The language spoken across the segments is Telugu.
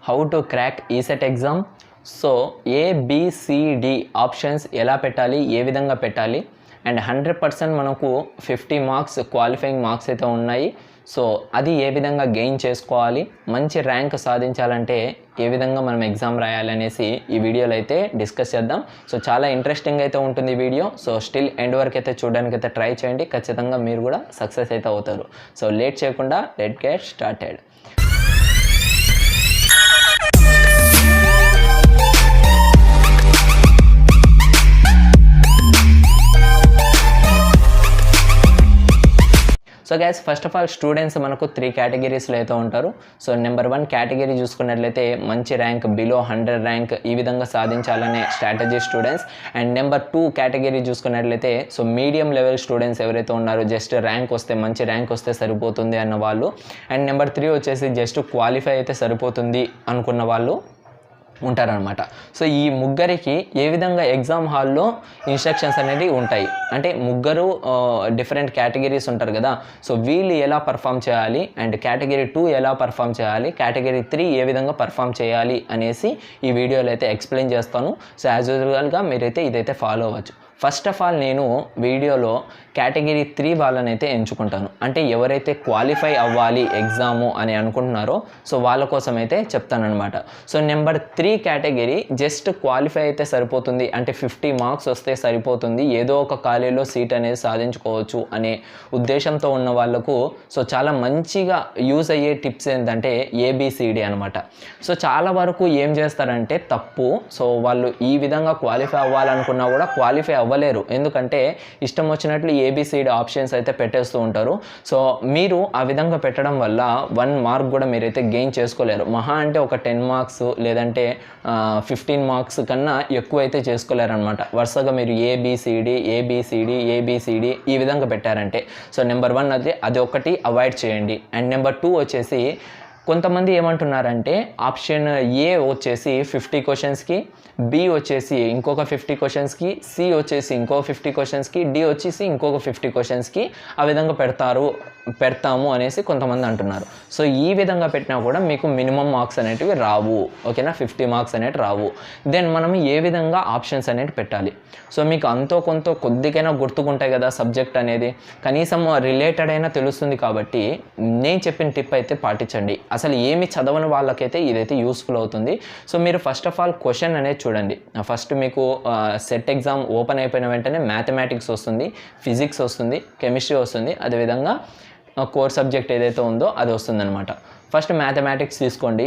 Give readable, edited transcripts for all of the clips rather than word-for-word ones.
How to crack ECET exam. So ABCD options ఎలా పెట్టాలి, ఏ విధంగా పెట్టాలి, అండ్ 100% మనకు 50 మార్క్స్ క్వాలిఫైయింగ్ మార్క్స్ అయితే ఉన్నాయి. సో అది ఏ విధంగా గెయిన్ చేసుకోవాలి, మంచి ర్యాంక్ సాధించాలంటే ఏ విధంగా మనం ఎగ్జామ్ రాయాలి అనేసి ఈ వీడియోలో అయితే డిస్కస్ చేద్దాం. సో చాలా ఇంట్రెస్టింగ్ అయితే ఉంటుంది వీడియో. సో స్టిల్ ఎండ్ వరకు అయితే చూడడానికి అయితే ట్రై చేయండి, ఖచ్చితంగా మీరు కూడా సక్సెస్ అయితే అవుతారు. సో లేట్ చేయకుండా let get started. So guys, first of all students మనకు 3 కేటగిరీస్లో అయితే ఉంటారు. సో నెంబర్ 1 కేటగిరీ చూసుకున్నట్లయితే మంచి ర్యాంక్ బిలో 100 ర్యాంక్ ఈ విధంగా సాధించాలనే strategy students. And number 2 category చూసుకున్నట్లయితే సో మీడియం లెవెల్ స్టూడెంట్స్ ఎవరైతే ఉన్నారో జస్ట్ ర్యాంక్ వస్తే, మంచి ర్యాంక్ వస్తే సరిపోతుంది అన్న వాళ్ళు. అండ్ నెంబర్ 3 వచ్చేసి జస్ట్ క్వాలిఫై అయితే సరిపోతుంది అనుకున్న వాళ్ళు ఉంటారనమాట. సో ఈ ముగ్గురికి ఏ విధంగా ఎగ్జామ్ హాల్లో ఇన్స్ట్రక్షన్స్ అనేవి ఉంటాయి అంటే ముగ్గురు డిఫరెంట్ కేటగిరీస్ ఉంటారు కదా. సో వీళ్ళు ఎలా పర్ఫామ్ చేయాలి, అండ్ కేటగిరీ 2 ఎలా పర్ఫామ్ చేయాలి, కేటగిరీ 3 ఏ విధంగా పర్ఫామ్ చేయాలి అనేసి ఈ వీడియోలో అయితే ఎక్స్ప్లెయిన్ చేస్తాను. సో యాజ్ యూజువల్గా మీరైతే ఇదైతే ఫాలో అవ్వచ్చు. ఫస్ట్ ఆఫ్ ఆల్ నేను వీడియోలో కేటగిరీ 3 వాళ్ళని అయితే ఎంచుకుంటాను. అంటే ఎవరైతే క్వాలిఫై అవ్వాలి ఎగ్జాము అని అనుకుంటున్నారో సో వాళ్ళ కోసం అయితే చెప్తానమాట. So number 3 category just qualify అయితే సరిపోతుంది, అంటే 50 మార్క్స్ వస్తే సరిపోతుంది, ఏదో ఒక కాలేజీలో సీట్ అనేది సాధించుకోవచ్చు అనే ఉద్దేశంతో ఉన్న వాళ్ళకు సో చాలా మంచిగా యూజ్ అయ్యే టిప్స్ ఏంటంటే ఏబిసిడి అనమాట. సో చాలా వరకు ఏం చేస్తారంటే తప్పు. సో వాళ్ళు ఈ విధంగా క్వాలిఫై అవ్వాలనుకున్నా కూడా క్వాలిఫై అవ్వలేరు, ఎందుకంటే ఇష్టం వచ్చినట్లు ఏబిసిడి ఆప్షన్స్ అయితే పెట్టేస్తూ ఉంటారు. సో మీరు ఆ విధంగా పెట్టడం వల్ల 1 మార్క్ కూడా మీరైతే గెయిన్ చేసుకోలేరు. మహా అంటే ఒక 10 మార్క్స్ లేదంటే 15 మార్క్స్ కన్నా ఎక్కువ అయితే చేసుకోలేరు అనమాట. వరుసగా మీరు ఏబిసిడి ఏబిసిడి ఏబిసిడి ఈ విధంగా పెట్టారంటే. సో నెంబర్ 1 అది ఒకటి అవాయిడ్ చేయండి. అండ్ నెంబర్ 2 వచ్చేసి కొంతమంది ఏమంటున్నారంటే ఆప్షన్ ఏ వచ్చేసి 50 క్వశ్చన్స్కి, బి వచ్చేసి ఇంకొక 50 క్వశ్చన్స్కి, సి వచ్చేసి ఇంకొక 50 క్వశ్చన్స్కి, డి వచ్చేసి ఇంకొక 50 క్వశ్చన్స్కి ఆ విధంగా పెడతాము అనేసి కొంతమంది అంటున్నారు. సో ఈ విధంగా పెట్టినా కూడా మీకు మినిమం మార్క్స్ అనేటివి రావు, ఓకేనా, 50 మార్క్స్ అనేవి రావు. దెన్ మనం ఏ విధంగా ఆప్షన్స్ అనేవి పెట్టాలి. సో మీకు అంతో కొంత కొద్దిగైనా గుర్తుకుంటాయి కదా సబ్జెక్ట్ అనేది, కనీసం రిలేటెడ్ అయినా తెలుస్తుంది. కాబట్టి నేను చెప్పిన టిప్ అయితే పాటించండి. అసలు ఏమి చదవని వాళ్ళకైతే ఇదైతే యూస్ఫుల్ అవుతుంది. సో మీరు ఫస్ట్ ఆఫ్ ఆల్ క్వశ్చన్ అనేది చూడండి. ఫస్ట్ మీకు సెట్ ఎగ్జామ్ ఓపెన్ అయిపోయిన వెంటనే మ్యాథమెటిక్స్ వస్తుంది, ఫిజిక్స్ వస్తుంది, కెమిస్ట్రీ వస్తుంది, అదేవిధంగా కోర్ సబ్జెక్ట్ ఏదైతే ఉందో అది వస్తుందన్నమాట. ఫస్ట్ మ్యాథమెటిక్స్ తీసుకోండి.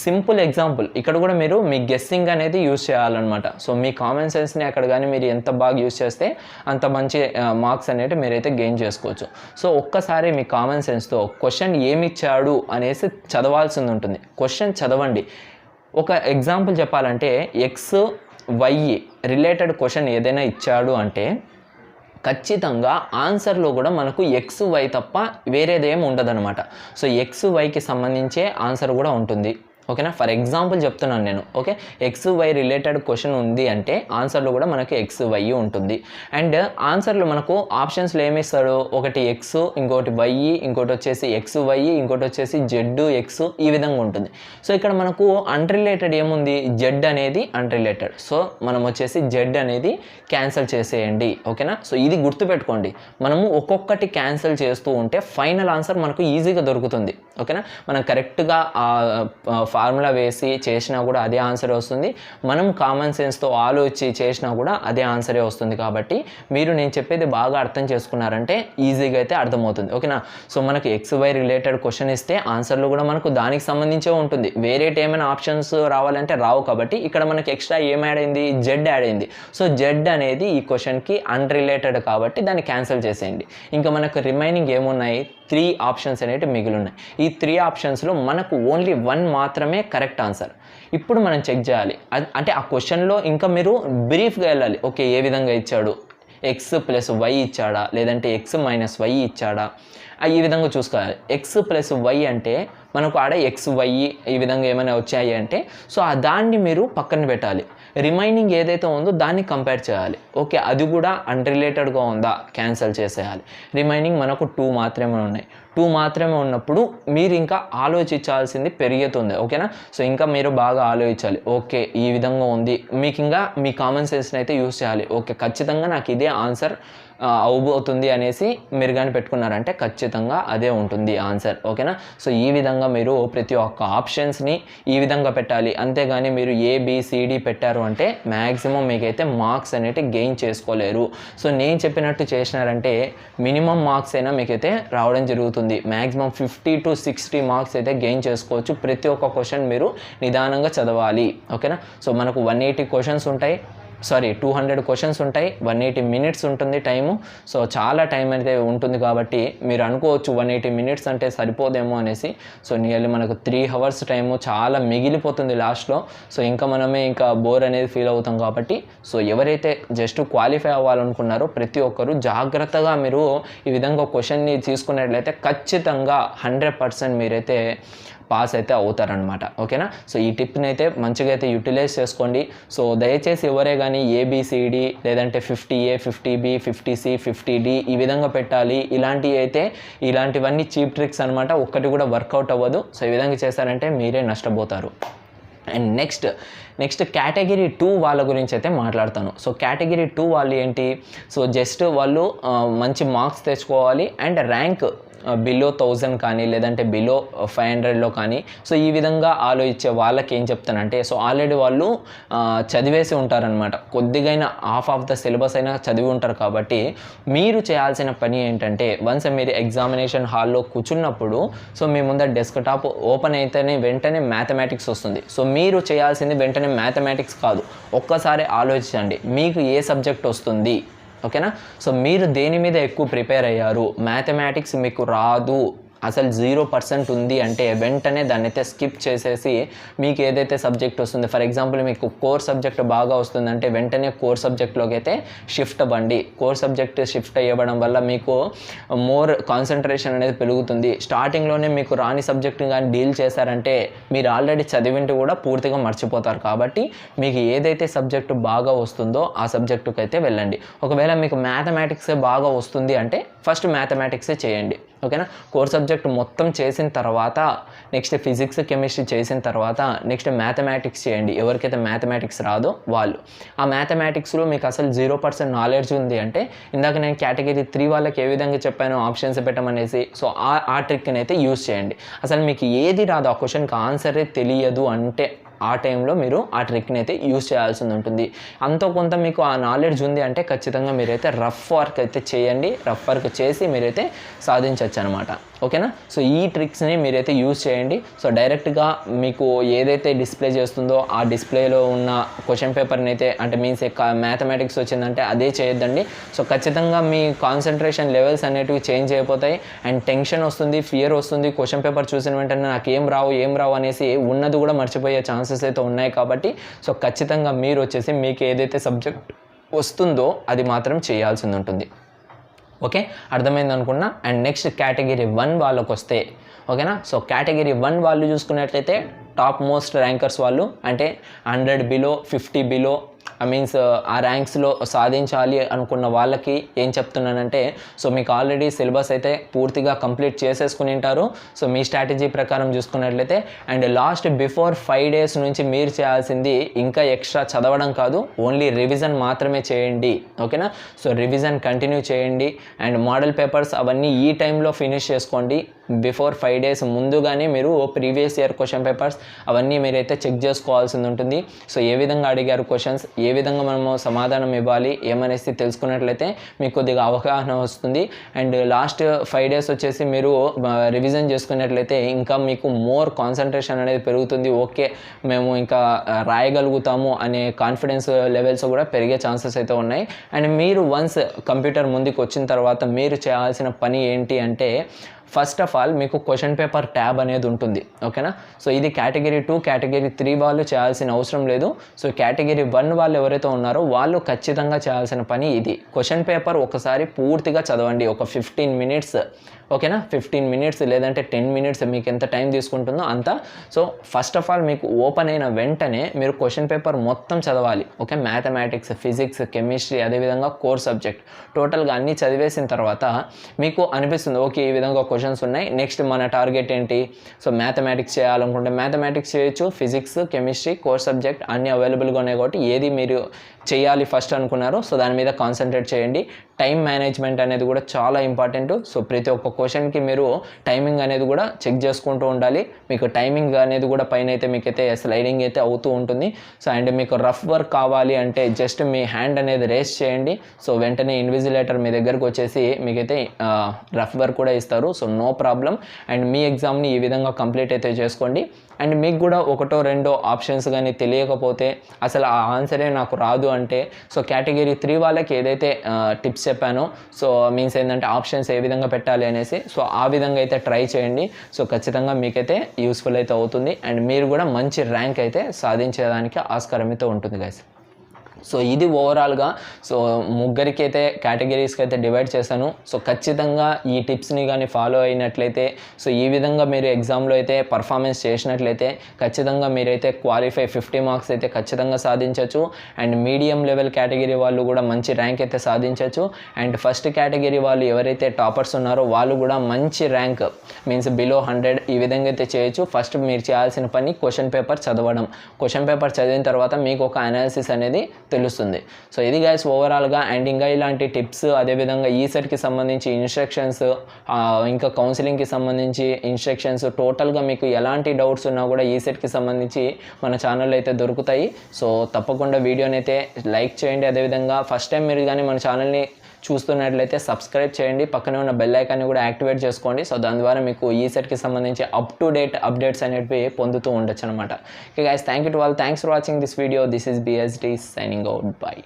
సింపుల్ ఎగ్జాంపుల్, ఇక్కడ కూడా మీరు మీ గెస్సింగ్ అనేది యూజ్ చేయాలన్నమాట. సో మీ కామన్ సెన్స్ని అక్కడ కానీ మీరు ఎంత బాగా యూజ్ చేస్తే అంత మంచి మార్క్స్ అనేవి మీరైతే గెయిన్ చేసుకోవచ్చు. సో ఒక్కసారి మీ కామన్ సెన్స్తో క్వశ్చన్ ఏమి ఇచ్చాడు అనేసి చదవాల్సింది ఉంటుంది. క్వశ్చన్ చదవండి. ఒక ఎగ్జాంపుల్ చెప్పాలంటే ఎక్స్ వై రిలేటెడ్ క్వశ్చన్ ఏదైనా ఇచ్చాడు అంటే ఖచ్చితంగా ఆన్సర్లో కూడా మనకు ఎక్స్ వై తప్ప వేరేదేం ఉండదన్నమాట. సో ఎక్స్ వైకి సంబంధించే ఆన్సర్ కూడా ఉంటుంది, ఓకేనా. ఫర్ ఎగ్జాంపుల్ చెప్తున్నాను నేను, okay. X Y related question ఉంది అంటే ఆన్సర్లో కూడా మనకి ఎక్స్ వై ఉంటుంది. అండ్ ఆన్సర్లో మనకు ఆప్షన్స్లో ఏమి ఇస్తాడు, ఒకటి ఎక్స్, ఇంకోటి వై, ఇంకోటి వచ్చేసి ఎక్స్ వై, ఇంకోటి వచ్చేసి జెడ్ ఎక్స్, ఈ విధంగా ఉంటుంది. సో ఇక్కడ మనకు అన్రిలేటెడ్ ఏముంది, జెడ్ అనేది అన్రిలేటెడ్. సో మనం వచ్చేసి జెడ్ అనేది క్యాన్సిల్ చేసేయండి, ఓకేనా. సో ఇది గుర్తుపెట్టుకోండి. మనము ఒక్కొక్కటి క్యాన్సిల్ చేస్తూ ఉంటే ఫైనల్ ఆన్సర్ మనకు ఈజీగా దొరుకుతుంది, ఓకేనా. మనం కరెక్ట్గా ఫార్ములా వేసి చేసినా కూడా అదే ఆన్సరే వస్తుంది, మనం కామన్ సెన్స్తో ఆలోచించి చేసినా కూడా అదే ఆన్సరే వస్తుంది. కాబట్టి మీరు నేను చెప్పేది బాగా అర్థం చేసుకున్నారంటే ఈజీగా అయితే అర్థమవుతుంది, ఓకేనా. సో మనకు ఎక్స్ వై రిలేటెడ్ క్వశ్చన్ ఇస్తే ఆన్సర్లో కూడా మనకు దానికి సంబంధించే ఉంటుంది, వేరే ఏమైనా ఆప్షన్స్ రావాలంటే రావు. కాబట్టి ఇక్కడ మనకి ఎక్స్ట్రా ఏం యాడ్ అయింది, జెడ్ యాడ్ అయింది. సో జెడ్ అనేది ఈ క్వశ్చన్కి అన్రిలేటెడ్ కాబట్టి దాన్ని క్యాన్సిల్ చేసేయండి. ఇంకా మనకు రిమైనింగ్ ఏమున్నాయి, 3 ఆప్షన్స్ అనేవి మిగిలి ఉన్నాయి. ఈ 3 ఆప్షన్స్లో మనకు ఓన్లీ 1 మాత్రమే కరెక్ట్ ఆన్సర్. ఇప్పుడు మనం చెక్ చేయాలి, అంటే ఆ క్వశ్చన్లో ఇంకా మీరు బ్రీఫ్గా వెళ్ళాలి. ఓకే, ఏ విధంగా ఇచ్చాడు, ఎక్స్ ప్లస్ వై ఇచ్చాడా, లేదంటే ఎక్స్ మైనస్ వై ఇచ్చాడా, ఈ విధంగా చూసుకోవాలి. ఎక్స్ ప్లస్ వై అంటే మనకు ఆడ ఎక్స్ వై ఈ విధంగా ఏమైనా వచ్చాయి అంటే సో దాన్ని మీరు పక్కన పెట్టాలి. రిమైనింగ్ ఏదైతే ఉందో దాన్ని కంపేర్ చేయాలి. ఓకే, అది కూడా అన్రిలేటెడ్గా ఉందా, క్యాన్సిల్ చేసేయాలి. రిమైనింగ్ మనకు 2 మాత్రమే ఉన్నాయి. 2 మాత్రమే ఉన్నప్పుడు మీరు ఇంకా ఆలోచించాల్సింది పెరుగుతుంది. ఓకేనా? సో ఇంకా మీరు బాగా ఆలోచించాలి. ఓకే, ఈ విధంగా ఉంది. మీకు ఇంకా మీ కామన్ సెన్స్ని అయితే యూస్ చేయాలి. ఓకే, ఖచ్చితంగా నాకు ఇదే ఆన్సర్ అవబోతుంది అనేసి మీరు కానీ పెట్టుకున్నారంటే ఖచ్చితంగా అదే ఉంటుంది ఆన్సర్. ఓకేనా? సో ఈ విధంగా మీరు ప్రతి ఒక్క ఆప్షన్స్ని ఈ విధంగా పెట్టాలి. అంతేగాని మీరు ABCD పెట్టారు అంటే మ్యాక్సిమం మీకైతే మార్క్స్ అనేవి గెయిన్ చేసుకోలేరు. సో నేను చెప్పినట్టు చేసినారంటే మినిమం మార్క్స్ అయినా మీకైతే రావడం జరుగుతుంది. మ్యాక్సిమం 50 to 60 మార్క్స్ అయితే గెయిన్ చేసుకోవచ్చు. ప్రతి ఒక్క క్వశ్చన్ మీరు నిదానంగా చదవాలి. ఓకేనా? సో మనకు 180 క్వశ్చన్స్ ఉంటాయి, 200 క్వశ్చన్స్ ఉంటాయి, 180 మినిట్స్ ఉంటుంది టైము. సో చాలా టైం అయితే ఉంటుంది కాబట్టి మీరు అనుకోవచ్చు 180 మినిట్స్ అంటే సరిపోదేమో అనేసి. సో నియర్లీ మనకు 3 hours టైము చాలా మిగిలిపోతుంది లాస్ట్లో. సో ఇంకా బోర్ అనేది ఫీల్ అవుతాం కాబట్టి సో ఎవరైతే జస్ట్ క్వాలిఫై అవ్వాలనుకున్నారో ప్రతి ఒక్కరు జాగ్రత్తగా మీరు ఈ విధంగా క్వశ్చన్ని తీసుకున్నట్లయితే ఖచ్చితంగా 100% మీరైతే పాస్ అయితే అవుతారనమాట. ఓకేనా? సో ఈ టిప్ని అయితే మంచిగా అయితే యూటిలైజ్ చేసుకోండి. సో దయచేసి ఎవరే కానీ ABCD లేదంటే 50A 50B 50C 50D ఈ విధంగా పెట్టాలి ఇలాంటివన్నీ చీప్ ట్రిక్స్ అనమాట. ఒక్కటి కూడా వర్కౌట్ అవ్వదు. సో ఈ విధంగా చేశారంటే మీరే నష్టపోతారు. అండ్ నెక్స్ట్ కేటగిరీ 2 వాళ్ళ గురించి అయితే మాట్లాడతాను. సో కేటగిరీ 2 వాళ్ళు ఏంటి? సో జస్ట్ వాళ్ళు మంచి మార్క్స్ తెచ్చుకోవాలి అండ్ ర్యాంక్ బిలో 1000 కానీ లేదంటే బిలో 500లో కానీ సో ఈ విధంగా ఆలోచించే వాళ్ళకి ఏం చెప్తానంటే సో ఆల్రెడీ వాళ్ళు చదివేసి ఉంటారనమాట. కొద్దిగైనా హాఫ్ ఆఫ్ ద సిలబస్ అయినా చదివి ఉంటారు. కాబట్టి మీరు చేయాల్సిన పని ఏంటంటే వన్స్ మీరు ఎగ్జామినేషన్ హాల్లో కూర్చున్నప్పుడు సో మీ ముందర డెస్క్టాప్ ఓపెన్ అయితేనే వెంటనే మ్యాథమెటిక్స్ వస్తుంది. సో మీరు చేయాల్సింది వెంటనే మ్యాథమెటిక్స్ కాదు, ఒక్కసారి ఆలోచించండి మీకు ఏ సబ్జెక్ట్ వస్తుంది. ఓకేనా? సో మీరు దేని మీద ఎక్కువ ప్రిపేర్ అయ్యారు, మ్యాథమెటిక్స్ మీకు రాదు, అసలు 0% ఉంది అంటే వెంటనే దాన్ని అయితే స్కిప్ చేసేసి మీకు ఏదైతే సబ్జెక్ట్ వస్తుంది, ఫర్ ఎగ్జాంపుల్ మీకు కోర్ సబ్జెక్ట్ బాగా వస్తుందంటే వెంటనే కోర్ సబ్జెక్ట్లోకి అయితే షిఫ్ట్ అవ్వండి. కోర్ సబ్జెక్ట్ షిఫ్ట్ అయ్యడం వల్ల మీకు మోర్ కాన్సన్ట్రేషన్ అనేది పెరుగుతుంది. స్టార్టింగ్లోనే మీకు రాని సబ్జెక్ట్ని కానీ డీల్ చేశారంటే మీరు ఆల్రెడీ చదివింటి కూడా పూర్తిగా మర్చిపోతారు. కాబట్టి మీకు ఏదైతే సబ్జెక్టు బాగా వస్తుందో ఆ సబ్జెక్టుకి అయితే వెళ్ళండి. ఒకవేళ మీకు మ్యాథమెటిక్సే బాగా వస్తుంది అంటే ఫస్ట్ మ్యాథమెటిక్సే చేయండి. ఓకేనా? కోర్ సబ్జెక్ట్ మొత్తం చేసిన తర్వాత నెక్స్ట్ ఫిజిక్స్ కెమిస్ట్రీ చేసిన తర్వాత నెక్స్ట్ మ్యాథమెటిక్స్ చేయండి. ఎవరికైతే మ్యాథమెటిక్స్ రాదో వాళ్ళు ఆ మ్యాథమెటిక్స్లో మీకు అసలు 0% నాలెడ్జ్ ఉంది అంటే ఇందాక నేను కేటగిరీ 3 వాళ్ళకి ఏ విధంగా చెప్పాను ఆప్షన్స్ పెట్టమనేసి సో ఆ ట్రిక్ని అయితే యూజ్ చేయండి. అసలు మీకు ఏది రాదు, ఆ క్వశ్చన్కి ఆన్సరే తెలియదు అంటే ఆ టైంలో మీరు ఆ ట్రిక్ని అయితే యూజ్ చేయాల్సి ఉంటుంది. అంతో కొంత మీకు ఆ నాలెడ్జ్ ఉంది అంటే ఖచ్చితంగా మీరైతే రఫ్ వర్క్ అయితే చేయండి. రఫ్ వర్క్ చేసి మీరైతే సాధించవచ్చు అనమాట. ఓకేనా? సో ఈ ట్రిక్స్ని మీరైతే యూజ్ చేయండి. సో డైరెక్ట్గా మీకు ఏదైతే డిస్ప్లే చేస్తుందో ఆ డిస్ప్లేలో ఉన్న క్వశ్చన్ పేపర్ని అయితే అంటే మీన్స్ మ్యాథమెటిక్స్ వచ్చిందంటే అదే చేయొద్దండి. సో ఖచ్చితంగా మీ కాన్సన్ట్రేషన్ లెవెల్స్ అనేటివి చేంజ్ అయిపోతాయి అండ్ టెన్షన్ వస్తుంది, ఫియర్ వస్తుంది. క్వశ్చన్ పేపర్ చూసిన వెంటనే నాకు ఏం రావు అనేసి ఉన్నది కూడా మర్చిపోయే ఛాన్సెస్ అయితే ఉన్నాయి. కాబట్టి సో ఖచ్చితంగా మీరు వచ్చేసి మీకు ఏదైతే సబ్జెక్ట్ వస్తుందో అది మాత్రం చేయాల్సి ఉంటుంది. ఓకే, అర్థమైంది అనుకున్నా. అండ్ నెక్స్ట్ కేటగిరీ 1 వాళ్ళకి వస్తే ఓకేనా? సో కేటగిరీ 1 వాళ్ళు చూసుకున్నట్లయితే టాప్ మోస్ట్ ర్యాంకర్స్ వాళ్ళు అంటే 100 బిలో 50 బిలో మీన్స్ ఆ ర్యాంక్స్లో సాధించాలి అనుకున్న వాళ్ళకి ఏం చెప్తున్నానంటే సో మీకు ఆల్రెడీ సిలబస్ అయితే పూర్తిగా కంప్లీట్ చేసేసుకుని ఉంటారు. సో మీ స్ట్రాటజీ ప్రకారం చూసుకున్నట్లయితే అండ్ లాస్ట్ బిఫోర్ 5 days నుంచి మీరు చేయాల్సింది ఇంకా ఎక్స్ట్రా చదవడం కాదు, ఓన్లీ రివిజన్ మాత్రమే చేయండి. ఓకేనా? సో రివిజన్ కంటిన్యూ చేయండి అండ్ మోడల్ పేపర్స్ అవన్నీ ఈ టైంలో ఫినిష్ చేసుకోండి. బిఫోర్ 5 days ముందుగానే మీరు ప్రీవియస్ ఇయర్ క్వశ్చన్ పేపర్స్ అవన్నీ మీరైతే చెక్ చేసుకోవాల్సి ఉంటుంది. సో ఏ విధంగా అడిగారు క్వశ్చన్స్, ఏ విధంగా మనము సమాధానం ఇవ్వాలి ఏమనేసి తెలుసుకున్నట్లయితే మీకు కొద్దిగా అవగాహన వస్తుంది. అండ్ లాస్ట్ 5 days వచ్చేసి మీరు రివిజన్ చేసుకున్నట్లయితే ఇంకా మీకు మోర్ కాన్సన్ట్రేషన్ అనేది పెరుగుతుంది. ఓకే, మేము ఇంకా రాయగలుగుతాము అనే కాన్ఫిడెన్స్ లెవెల్స్ కూడా పెరిగే ఛాన్సెస్ అయితే ఉన్నాయి. అండ్ మీరు వన్స్ కంప్యూటర్ ముందుకు వచ్చిన తర్వాత మీరు చేయాల్సిన పని ఏంటి అంటే ఫస్ట్ ఆఫ్ ఆల్ మీకు క్వశ్చన్ పేపర్ ట్యాబ్ అనేది ఉంటుంది. ఓకేనా? సో ఇది కేటగిరీ 2 కేటగిరీ 3 వాళ్ళు చేయాల్సిన అవసరం లేదు. సో కేటగిరీ 1 వాళ్ళు ఎవరైతే ఉన్నారో వాళ్ళు ఖచ్చితంగా చేయాల్సిన పని ఇది. క్వశ్చన్ పేపర్ ఒకసారి పూర్తిగా చదవండి. ఒక 15 minutes ఓకేనా. 15 మినిట్స్ లేదంటే 10 మినిట్స్ మీకు ఎంత టైం తీసుకుంటుందో అంత. సో ఫస్ట్ ఆఫ్ ఆల్ మీకు ఓపెన్ అయిన వెంటనే మీరు క్వశ్చన్ పేపర్ మొత్తం చదవాలి. ఓకే, మ్యాథమెటిక్స్, ఫిజిక్స్, కెమిస్ట్రీ, అదేవిధంగా కోర్ సబ్జెక్ట్ టోటల్గా అన్నీ చదివేసిన తర్వాత మీకు అనిపిస్తుంది ఓకే ఈ విధంగా క్వశ్చన్స్ ఉన్నాయి, నెక్స్ట్ మన టార్గెట్ ఏంటి. సో మ్యాథమెటిక్స్ చేయాలనుకుంటే మ్యాథమెటిక్స్ చేయొచ్చు, ఫిజిక్స్, కెమిస్ట్రీ, కోర్ సబ్జెక్ట్ అన్నీ అవైలబుల్గా ఉన్నాయి కాబట్టి ఏది మీరు చేయాలి ఫస్ట్ అనుకున్నారో సో దాని మీద కాన్సన్ట్రేట్ చేయండి. టైం మేనేజ్మెంట్ అనేది కూడా చాలా ఇంపార్టెంట్. సో ప్రతి ఒక్క క్వశ్చన్కి మీరు టైమింగ్ అనేది కూడా చెక్ చేసుకుంటూ ఉండాలి. మీకు టైమింగ్ అనేది కూడా పైన అయితే మీకైతే స్లైడింగ్ అయితే అవుతూ ఉంటుంది. సో అండ్ మీకు రఫ్ వర్క్ కావాలి అంటే జస్ట్ మీ హ్యాండ్ అనేది రేస్ చేయండి. సో వెంటనే ఇన్విజిలేటర్ మీ దగ్గరకు వచ్చేసి మీకైతే రఫ్ వర్క్ కూడా ఇస్తారు. So no problem. అండ్ మీ ఎగ్జామ్ని ఈ విధంగా కంప్లీట్ అయితే చేసుకోండి. అండ్ మీకు కూడా ఒకటో రెండో ఆప్షన్స్ కానీ తెలియకపోతే అసలు ఆ ఆన్సరే నాకు రాదు అంటే సో కేటగిరీ 3 వాళ్ళకి ఏదైతే టిప్స్ చెప్పానో సో మీన్స్ ఏంటంటే ఆప్షన్స్ ఏ విధంగా పెట్టాలి అనేసి సో ఆ విధంగా అయితే ట్రై చేయండి. సో ఖచ్చితంగా మీకైతే యూస్ఫుల్ అయితే అవుతుంది అండ్ మీరు కూడా మంచి ర్యాంక్ అయితే సాధించేదానికి ఆస్కారం అయితే ఉంటుంది గైస్. సో ఇది ఓవరాల్గా సో ముగ్గురికి అయితే కేటగిరీస్కి అయితే డివైడ్ చేశాను. సో ఖచ్చితంగా ఈ టిప్స్ని కానీ ఫాలో అయినట్లయితే సో ఈ విధంగా మీరు ఎగ్జామ్లో అయితే పర్ఫార్మెన్స్ చేసినట్లయితే ఖచ్చితంగా మీరైతే క్వాలిఫై 50 మార్క్స్ అయితే ఖచ్చితంగా సాధించవచ్చు. అండ్ మీడియం లెవెల్ కేటగిరీ వాళ్ళు కూడా మంచి ర్యాంక్ అయితే సాధించవచ్చు. అండ్ ఫస్ట్ కేటగిరీ వాళ్ళు ఎవరైతే టాపర్స్ ఉన్నారో వాళ్ళు కూడా మంచి ర్యాంక్ మీన్స్ బిలో 100 ఈ విధంగా అయితే చేయొచ్చు. ఫస్ట్ మీరు చేయాల్సిన పని క్వశ్చన్ పేపర్ చదవడం. క్వశ్చన్ పేపర్ చదివిన తర్వాత మీకు ఒక అనాలిసిస్ అనేది తెలుస్తుంది. సో ఇది గైస్ ఓవరాల్గా. అండ్ ఇంకా ఇలాంటి టిప్స్ అదేవిధంగా ఈసెట్కి సంబంధించి ఇన్స్ట్రక్షన్స్ ఇంకా కౌన్సిలింగ్కి సంబంధించి ఇన్స్ట్రక్షన్స్ టోటల్గా మీకు ఎలాంటి డౌట్స్ ఉన్నా కూడా ఈసెట్కి సంబంధించి మన ఛానల్లో అయితే దొరుకుతాయి. సో తప్పకుండా వీడియోని అయితే లైక్ చేయండి. అదేవిధంగా ఫస్ట్ టైం మీరు కానీ మన ఛానల్ని చూస్తున్నట్లయితే సబ్స్క్రైబ్ చేయండి, పక్కనే ఉన్న బెల్ ఐకాన్ని కూడా యాక్టివేట్ చేసుకోండి. సో దాని ద్వారా మీకు ఈసెట్కి సంబంధించి అప్ టు డేట్ అప్డేట్స్ అనేవి పొందుతూ ఉండొచ్చు అనమాట. Okay guys, thank you to all. Thanks for watching this video. This is BSD signing out. By.